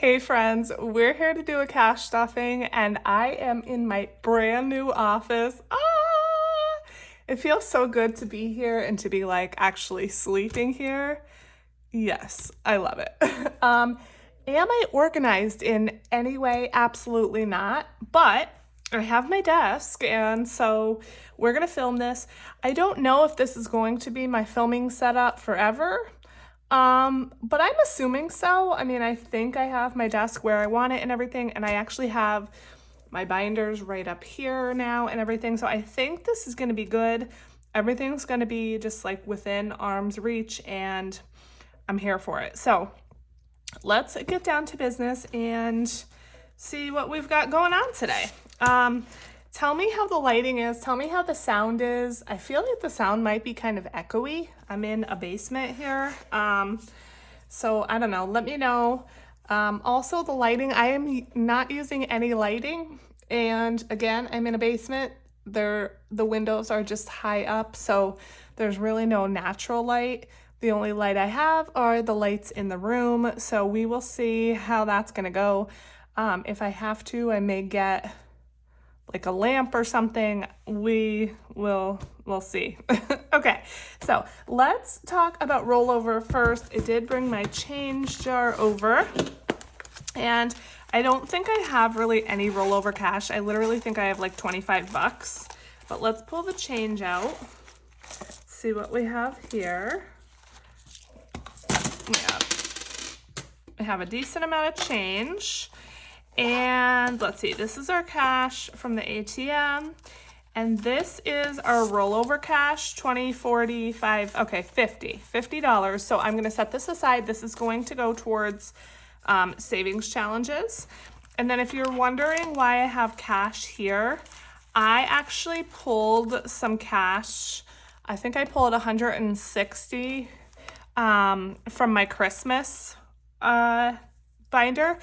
Hey friends, we're here to do a cash stuffing and I am in my brand new office. It feels so good to be here and to be like actually sleeping here. Yes, I love it. Am I organized in any way? Absolutely not. But I have my desk and so we're gonna film this. I don't know if this is going to be my filming setup forever. But I'm assuming so. I mean, I think I have my desk where I want it and everything, and I actually have my binders right up here now and everything. So I think this is gonna be good. Everything's gonna be just like within arm's reach and I'm here for it. So let's get down to business and see what we've got going on today. Tell me how the lighting is. Tell me how the sound is. I feel like the sound might be kind of echoey. I'm in a basement here. So I don't know. Let me know. Also the lighting, I am not using any lighting. And again, I'm in a basement. The windows are just high up. So there's really no natural light. The only light I have are the lights in the room. So we will see how that's gonna go. If I have to, I may get like a lamp or something. We'll see. Okay, so let's talk about rollover first. I did bring my change jar over and I don't think I have really any rollover cash. I literally think I have like 25 bucks, but let's pull the change out. See what we have here. Yeah, I have a decent amount of change. And let's see, this is our cash from the ATM. And this is our rollover cash, 20, 45, okay, $50. So I'm gonna set this aside. This is going to go towards savings challenges. And then if you're wondering why I have cash here, I actually pulled some cash. I think I pulled 160 from my Christmas binder,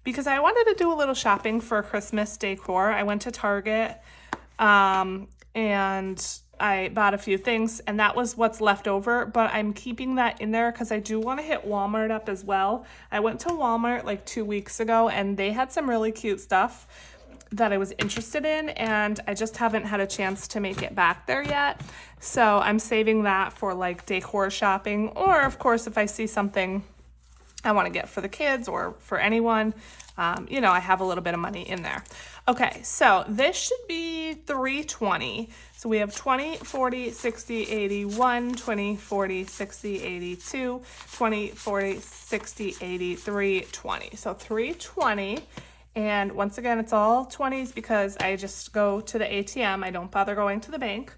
because I wanted to do a little shopping for Christmas decor. I went to Target and I bought a few things and that was what's left over, but I'm keeping that in there because I do want to hit Walmart up as well. I went to Walmart like 2 weeks ago and they had some really cute stuff that I was interested in and I just haven't had a chance to make it back there yet. So I'm saving that for like decor shopping, or of course if I see something I want to get for the kids or for anyone, you know, I have a little bit of money in there. Okay, so this should be 320. So we have 20, 40, 60, 81, 20, 40, 60, 82, 20, 40, 60, 83, 20. So 320. And once again, it's all 20s because I just go to the ATM. I don't bother going to the bank.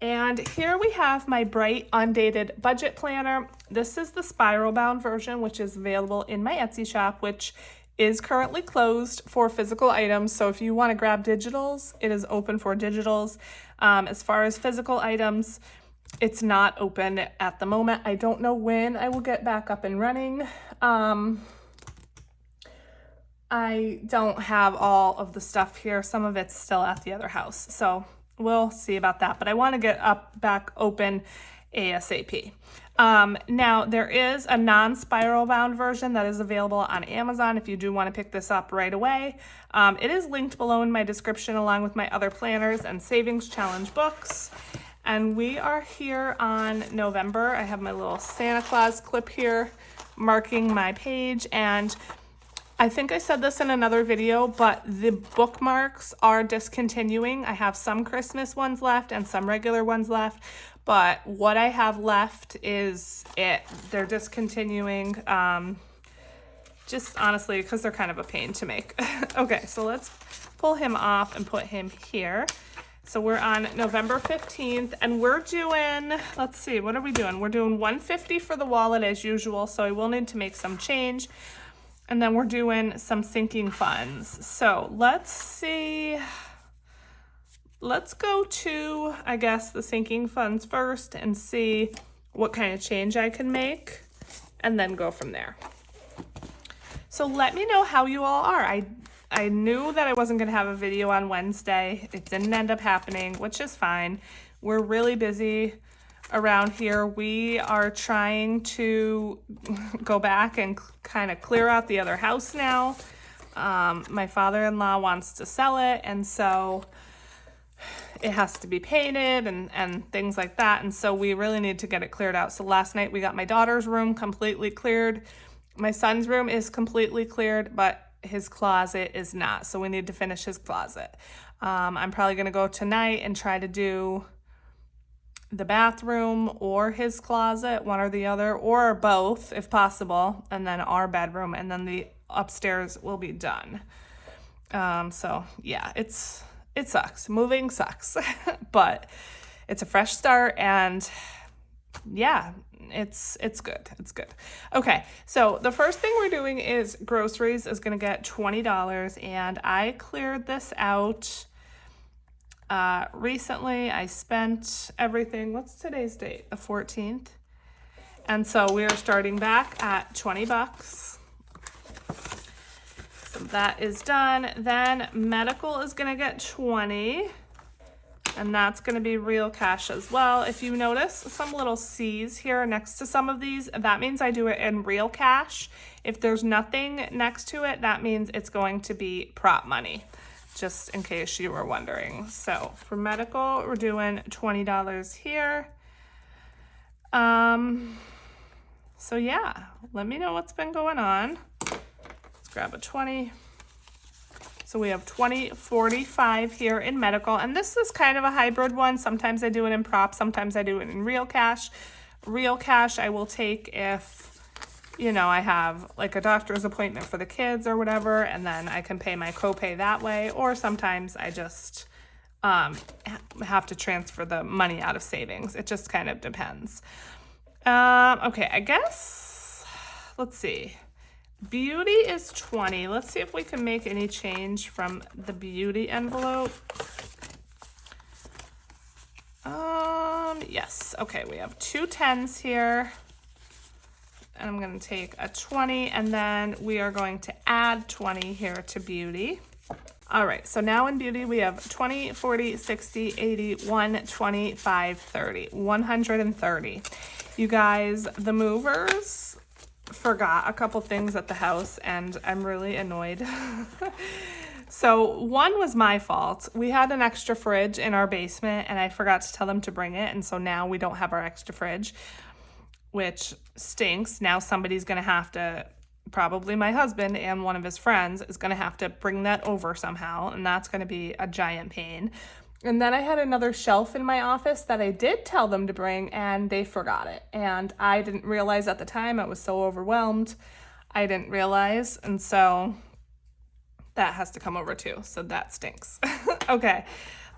And here we have my bright undated budget planner. This is the spiral bound version, which is available in my Etsy shop, which is currently closed for physical items. So if you want to grab digitals, it is open for digitals. As far as physical items, it's not open at the moment. I don't know when I will get back up and running. I don't have all of the stuff here. Some of it's still at the other house. So we'll see about that, but I want to get back open ASAP. Now there is a non-spiral bound version that is available on Amazon if you do want to pick this up right away. It is linked below in my description along with my other planners and savings challenge books. And we are here on November. I have my little Santa Claus clip here marking my page, and I think I said this in another video, but the bookmarks are discontinuing. I have some Christmas ones left and some regular ones left, but what I have left is it. They're discontinuing, just honestly, because they're kind of a pain to make. Okay, so let's pull him off and put him here. So we're on November 15th and we're doing, let's see, what are we doing? We're doing 150 for the wallet as usual, so I will need to make some change. And then we're doing some sinking funds. So let's see. Let's go to, I guess, the sinking funds first and see what kind of change I can make and then go from there. So let me know how you all are. I knew that I wasn't going to have a video on Wednesday. It didn't end up happening, which is fine. We're really busy around here. We are trying to go back and kind of clear out the other house now. My father-in-law wants to sell it, and so it has to be painted and things like that. And so we really need to get it cleared out. So last night we got my daughter's room completely cleared. My son's room is completely cleared, but his closet is not. So we need to finish his closet. I'm probably going to go tonight and try to do the bathroom or his closet, one or the other, or both if possible, and then our bedroom, and then the upstairs will be done. So yeah, it sucks. Moving sucks, but it's a fresh start, and yeah, it's good. It's good. Okay, so the first thing we're doing is groceries is going to get $20, and I cleared this out recently. I spent everything. What's today's date? The 14th. And so we are starting back at $20. So that is done. Then medical is going to get $20. And that's going to be real cash as well. If you notice some little C's here next to some of these, that means I do it in real cash. If there's nothing next to it, that means it's going to be prop money, just in case you were wondering. So for medical, we're doing $20 here. So yeah, let me know what's been going on. Let's grab a 20. So we have 20.45 here in medical, and this is kind of a hybrid one. Sometimes I do it in prop, sometimes I do it in real cash. Real cash I will take if, you know, I have like a doctor's appointment for the kids or whatever, and then I can pay my copay that way, or sometimes I just have to transfer the money out of savings. It just kind of depends. Okay, I guess, let's see. Beauty is 20. Let's see if we can make any change from the beauty envelope. Yes. Okay, we have two 10s here. And I'm going to take a 20, and then we are going to add 20 here to beauty. All right, so now in beauty we have 20, 40, 60, 80, 125, 30, 130. You guys, the movers forgot a couple things at the house, and I'm really annoyed. So one was my fault. We had an extra fridge in our basement, and I forgot to tell them to bring it, and so now we don't have our extra fridge, which stinks. Now somebody's gonna have to, probably my husband and one of his friends is gonna have to bring that over somehow, and that's gonna be a giant pain. And then I had another shelf in my office that I did tell them to bring, and they forgot it. And I didn't realize at the time. I was so overwhelmed. I didn't realize. And so that has to come over too. So that stinks. Okay,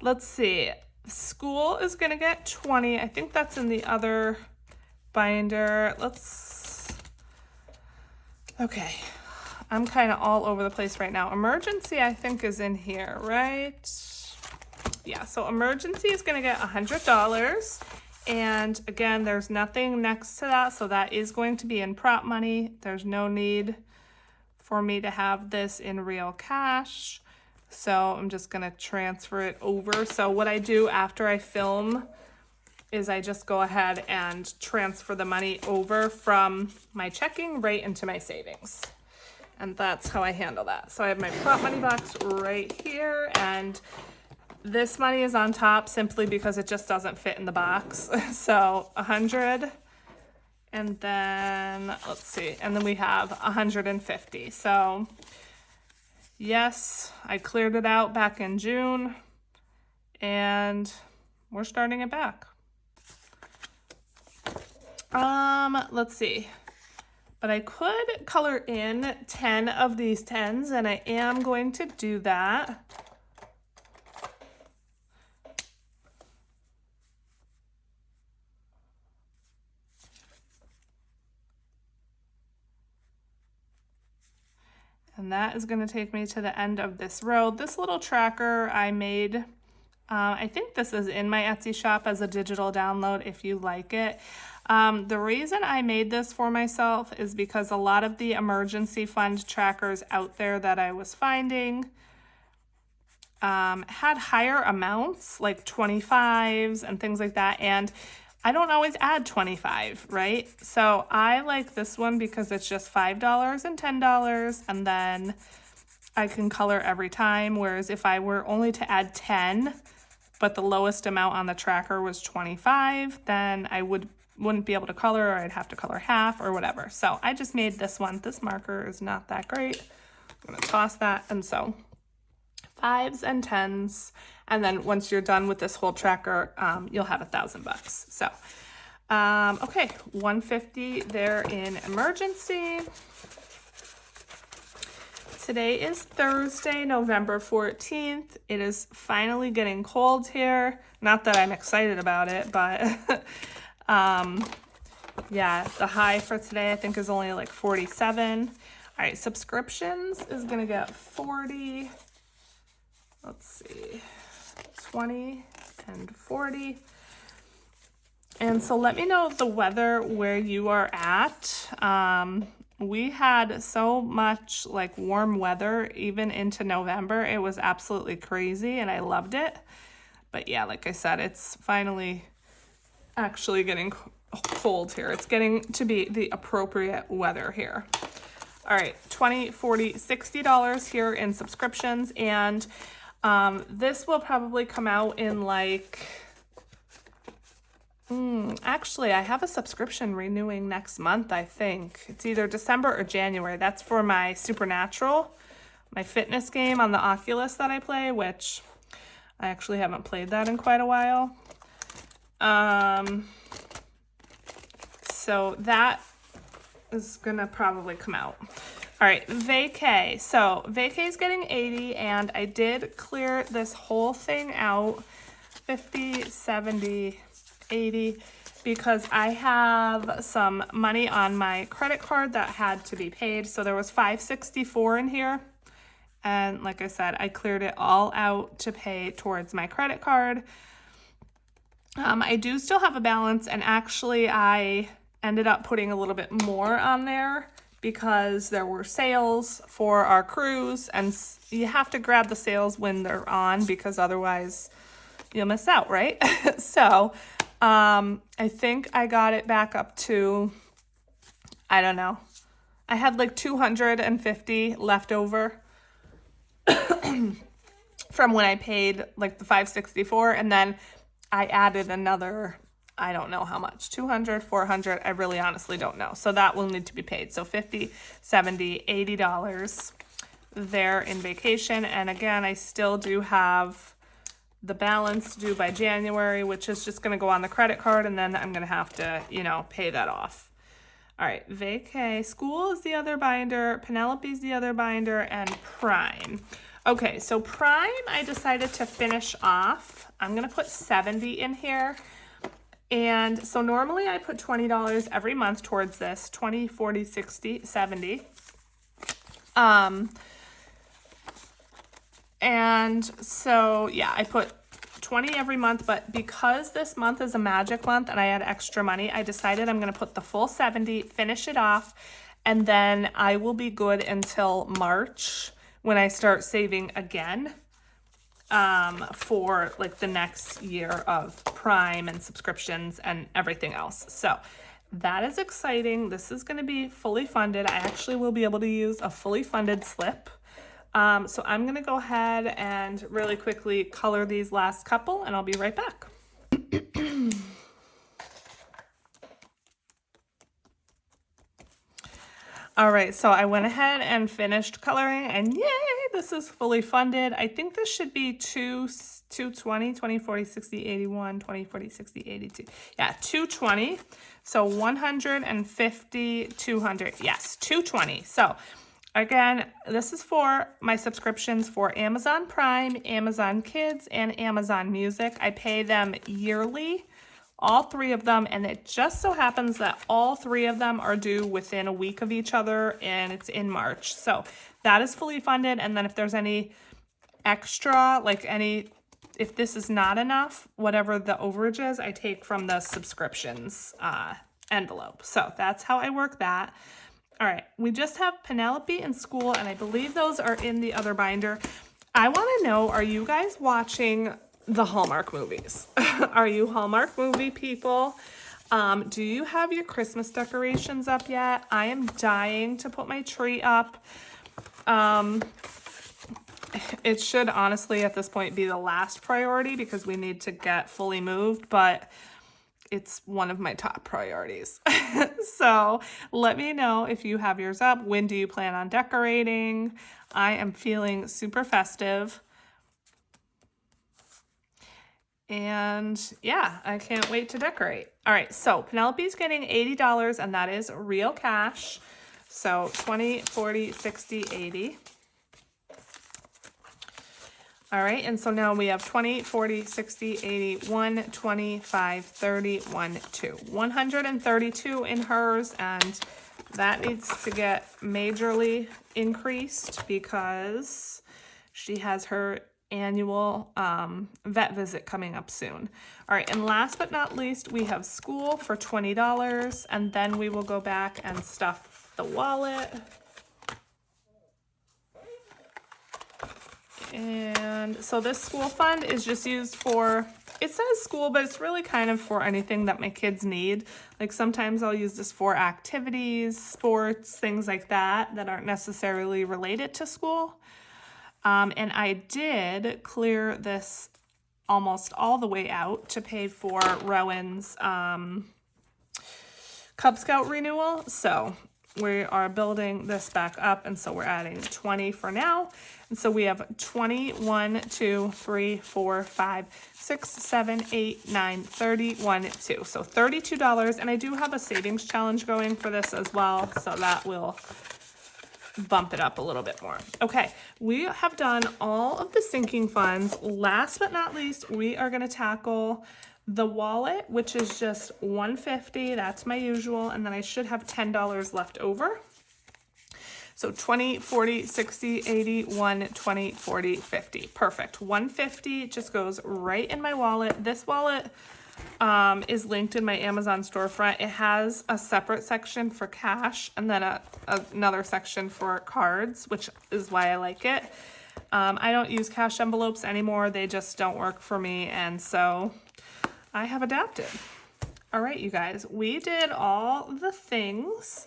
let's see. School is going to get 20. I think that's in the other binder. Okay. I'm kind of all over the place right now. Emergency, I think, is in here, right? Yeah, so emergency is going to get $100, and again, there's nothing next to that, so that is going to be in prop money. There's no need for me to have this in real cash, so I'm just going to transfer it over. So what I do after I film is I just go ahead and transfer the money over from my checking right into my savings, and that's how I handle that. So I have my prop money box right here, and this money is on top simply because it just doesn't fit in the box. So 100, and then let's see, and then we have 150. So yes, I cleared it out back in June, and we're starting it back. Let's see. But I could color in 10 of these 10s, and I am going to do that. And that is going to take me to the end of this row. This little tracker I made, I think this is in my Etsy shop as a digital download if you like it. The reason I made this for myself is because a lot of the emergency fund trackers out there that I was finding had higher amounts, like 25s and things like that. And I don't always add 25, right? So I like this one because it's just $5 and $10, and then I can color every time. Whereas if I were only to add 10, but the lowest amount on the tracker was 25, then I wouldn't be able to color, or I'd have to color half or whatever. So I just made this one. This marker is not that great. I'm gonna toss that. And so 5s and 10s. And then once you're done with this whole tracker, you'll have $1,000. So, okay, 150 there in emergency. Today is Thursday, November 14th. It is finally getting cold here. Not that I'm excited about it, but yeah, the high for today I think is only like 47. All right, subscriptions is gonna get 40. Let's see, 20 and 40. And so let me know the weather where you are at. We had so much like warm weather even into November. It was absolutely crazy and I loved it. But yeah, like I said, it's finally actually getting cold here. It's getting to be the appropriate weather here. All right, $20, $40, $60 here in subscriptions. And this will probably come out in like, actually, I have a subscription renewing next month, I think. It's either December or January. That's for my Supernatural, my fitness game on the Oculus that I play, which I actually haven't played that in quite a while. So that is gonna probably come out. All right, vacay. So vacay is getting 80, and I did clear this whole thing out, 50, 70, 80, because I have some money on my credit card that had to be paid. So there was $564 in here. And like I said, I cleared it all out to pay towards my credit card. I do still have a balance, and actually I ended up putting a little bit more on there because there were sales for our cruise, and you have to grab the sales when they're on because otherwise you'll miss out, right? So I think I got it back up to, I don't know, I had like 250 left over from when I paid like the $564, and then I added another, I don't know how much, 200, 400, I really honestly don't know. So that will need to be paid. So 50, 70, $80 there in vacation. And again, I still do have the balance due by January, which is just going to go on the credit card, and then I'm going to have to, you know, pay that off. All right, vacay, school is the other binder, Penelope's the other binder, and Prime. Okay, so Prime, I decided to finish off. I'm going to put 70 in here. And so normally I put $20 every month towards this, 20, 40, 60, 70. And so, yeah, I put 20 every month, but because this month is a magic month and I had extra money, I decided I'm going to put the full 70, finish it off, and then I will be good until March when I start saving again for like the next year of Prime and subscriptions and everything else. So that is exciting. This is going to be fully funded. I actually will be able to use a fully funded slip. So I'm going to go ahead and really quickly color these last couple, and I'll be right back. All right, so I went ahead and finished coloring, and yay, this is fully funded. I think this should be 220, 20, 40, 60, 81, 20, 40, 60, 82. Yeah, 220. So 150, 200. Yes, 220. So again, this is for my subscriptions for Amazon Prime, Amazon Kids, and Amazon Music. I pay them yearly, all three of them, and it just so happens that all three of them are due within a week of each other, and it's in March. So that is fully funded, and then if there's any extra, like if this is not enough, whatever the overage is, I take from the subscriptions envelope. So that's how I work that. All right, we just have Penelope and school, and I believe those are in the other binder. I want to know, are you guys watching the Hallmark movies. Are you Hallmark movie people? Do you have your Christmas decorations up yet? I am dying to put my tree up. It should honestly at this point be the last priority because we need to get fully moved, but it's one of my top priorities. So let me know if you have yours up. When do you plan on decorating? I am feeling super festive. And yeah, I can't wait to decorate. All right, so Penelope's getting $80 and that is real cash. So 20, 40, 60, 80. All right, and so now we have 20, 40, 60, 80, 1, 25, 30, 1, 2. 132 in hers, and that needs to get majorly increased because she has her annual vet visit coming up soon. All right, and last but not least, we have school for $20, and then we will go back and stuff the wallet. And so this school fund is just used for, it says school, but it's really kind of for anything that my kids need. Like sometimes I'll use this for activities, sports, things like that that aren't necessarily related to school. And I did clear this almost all the way out to pay for Rowan's Cub Scout renewal. So we are building this back up, and so we're adding 20 for now. And so we have 21, 2, 3, 4, 5, 6, 7, 8, 9, 30, 1, 2. So $32, and I do have a savings challenge going for this as well, so that will bump it up a little bit more. Okay, we have done all of the sinking funds. Last but not least, we are going to tackle the wallet, which is just $150. That's my usual, and then I should have $10 left over. So 20, 40, 60, 80, 1, 20, 40, 50. Perfect. 150 just goes right in my wallet. This wallet is linked in my Amazon storefront. It has a separate section for cash and then another section for cards, which is why I like it. I don't use cash envelopes anymore. They just don't work for me, and so I have adapted. All right, you guys, we did all the things.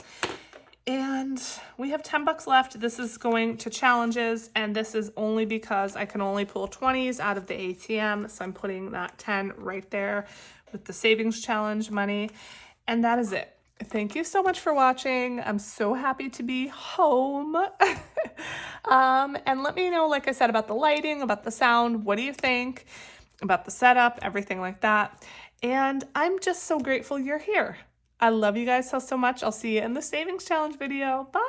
And we have $10 left. This is going to challenges, and this is only because I can only pull 20s out of the ATM. So I'm putting that 10 right there with the savings challenge money. And that is it. Thank you so much for watching. I'm so happy to be home. And let me know, like I said, about the lighting, about the sound. What do you think about the setup, everything like that? And I'm just so grateful you're here. I love you guys so much. I'll see you in the savings challenge video. Bye.